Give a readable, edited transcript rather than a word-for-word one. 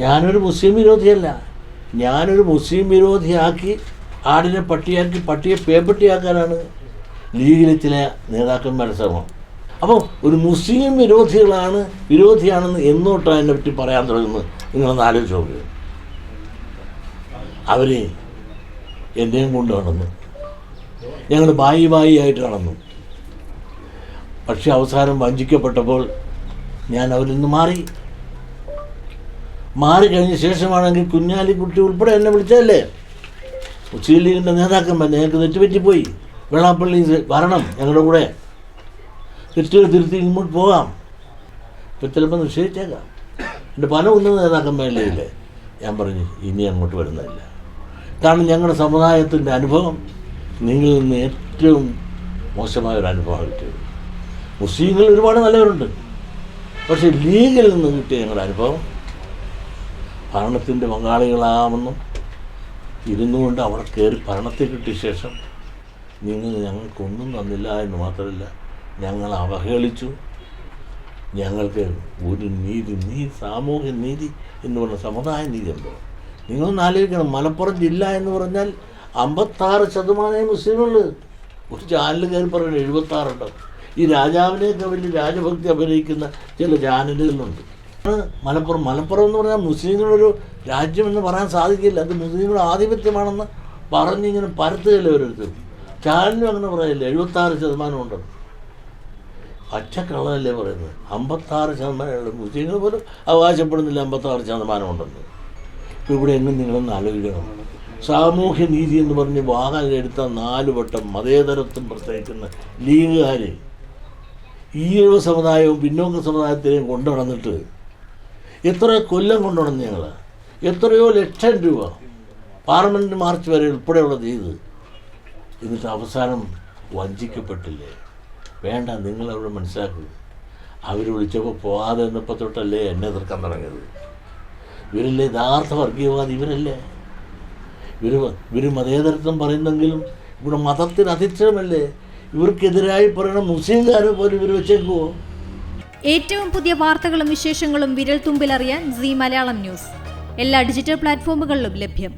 ഞാനൊരു മുസ്ലിം വിരോധിയല്ല. ഞാനൊരു മുസ്ലിം വിരോധിയാക്കി ആടിനെ പട്ടിയാക്കി പട്ടിയെ പേപ്പട്ടിയാക്കാനാണ് ലീഗിലെ ചില നേതാക്കന്മാരുടെ ശ്രമം. അപ്പോൾ ഒരു മുസ്ലിം വിരോധിയാണെന്ന് എന്നോട്ടാണ് എന്നെ പറ്റി പറയാൻ തുടങ്ങുന്നത്. നിങ്ങളൊന്ന് ആലോചിച്ച് നോക്കുക. അവർ എന്നെയും കൊണ്ട് നടന്നു, ഞങ്ങൾ ബായി ആയിട്ട് നടന്നു. പക്ഷെ അവസാനം വഞ്ചിക്കപ്പെട്ടപ്പോൾ ഞാൻ അവരിൽ നിന്ന് മാറിക്കഴിഞ്ഞ ശേഷമാണെങ്കിൽ കുഞ്ഞാലിക്കുട്ടി ഉൾപ്പെടെ എന്നെ വിളിച്ചതല്ലേ. മുസ്ലിം ലീഗിൻ്റെ നേതാക്കന്മാർ ഞങ്ങൾക്ക് തെറ്റുപറ്റിപ്പോയി, വെള്ളാപ്പള്ളി വരണം ഞങ്ങളുടെ കൂടെ, തെറ്റുകൾ തിരുത്തി ഇങ്ങോട്ട് പോകാം. ഇപ്പം ചിലപ്പോൾ നിശ്ചയിച്ചേക്കാം. എൻ്റെ പല ഉന്നത നേതാക്കന്മാരില്ലേ ഇല്ലേ. ഞാൻ പറഞ്ഞു ഇനി അങ്ങോട്ട് വരുന്നില്ല. കാരണം ഞങ്ങളുടെ സമുദായത്തിൻ്റെ അനുഭവം നിങ്ങളിൽ നിന്ന് ഏറ്റവും മോശമായൊരു അനുഭവം കിട്ടിയത്. മുസ്ലിങ്ങളിൽ ഒരുപാട് നല്ലവരുണ്ട്, പക്ഷേ ലീഗിൽ നിന്ന് കിട്ടിയ ഞങ്ങളുടെ അനുഭവം ഭരണത്തിൻ്റെ പങ്കാളികളാമെന്നും ഇരുന്നുകൊണ്ട് അവിടെ കയറി ഭരണത്തിൽ കിട്ടിയ ശേഷം നിങ്ങൾ ഞങ്ങൾക്കൊന്നും തന്നില്ല എന്ന് മാത്രമല്ല, ഞങ്ങൾ അവഹേളിച്ചു. ഞങ്ങൾക്ക് ഒരു നീതി സാമൂഹ്യ നീതി എന്ന് പറഞ്ഞ സമുദായ നീതി ഉണ്ടോ? നിങ്ങളൊന്ന് ആലോചിക്കണം. മലപ്പുറം ജില്ല എന്ന് പറഞ്ഞാൽ 56% മുസ്ലിമുള്ളൂ. ഒരു ചാനൽ കയറി പറയുന്നത് 76 ഈ രാജാവിനെയൊക്കെ വലിയ രാജഭക്തി അഭിനയിക്കുന്ന ചില ചാനലുകളുണ്ട്. മലപ്പുറം എന്ന് പറഞ്ഞാൽ മുസ്ലിങ്ങളൊരു രാജ്യമെന്ന് പറയാൻ സാധിക്കില്ല. അത് മുസ്ലിങ്ങളുടെ ആധിപത്യമാണെന്ന് പറഞ്ഞിങ്ങനെ പരത്തുകയല്ലേ ഓരോരുത്തർ. ചാനലും അങ്ങനെ പറയില്ല. 76% ഉണ്ടെന്ന് പച്ചക്കള്ളല്ലേ പറയുന്നത്. 56% മുസ്ലിങ്ങൾ പോലും അവകാശപ്പെടുന്നില്ല 56% ഉണ്ടെന്ന്. ഇപ്പോൾ ഇവിടെ എങ്ങും നിങ്ങളൊന്ന് ആലോചിക്കണം. സാമൂഹ്യ നീതി എന്ന് പറഞ്ഞ് വാഹനം എടുത്ത 4 വട്ടം മതേതരത്വം പ്രത്യേകിക്കുന്ന ലീഗുകാർ ഈഴവ സമുദായവും പിന്നോക്ക സമുദായത്തിനെയും കൊണ്ടു നടന്നിട്ട് എത്രയോ കൊല്ലം കൊണ്ടു നടന്ന് ഞങ്ങൾ എത്രയോ ലക്ഷം രൂപ പാർലമെൻറ്റ് മാർച്ച് വരെ ഉൾപ്പെടെയുള്ള ചെയ്ത്, എന്നിട്ട് അവസാനം വഞ്ചിക്കപ്പെട്ടില്ലേ? വേണ്ട, നിങ്ങളവിടെ മനസ്സിലാക്കുക. അവർ വിളിച്ചപ്പോൾ പോകാതെ എന്നപ്പോൾ തൊട്ടല്ലേ എന്നെ എതിർക്കാൻ തുടങ്ങിയത്. ഇവരല്ലേ യഥാർത്ഥ വർഗീയവാദി, ഇവരല്ലേ. ഇവർ മതേതരത്വം പറയുന്നെങ്കിലും ഇവിടെ മതത്തിന് അധിഷ്ഠിതമല്ലേ. ഇവർക്കെതിരായി പറയുന്ന മുസ്ലിംകാരെ പോലും ഇവർ വെച്ചേക്കുമോ? ഏറ്റവും പുതിയ വാർത്തകളും വിശേഷങ്ങളും വിരൽ തുമ്പിലറിയാൻ സീ മലയാളം ന്യൂസ് എല്ലാ ഡിജിറ്റൽ പ്ലാറ്റ്ഫോമുകളിലും ലഭ്യം.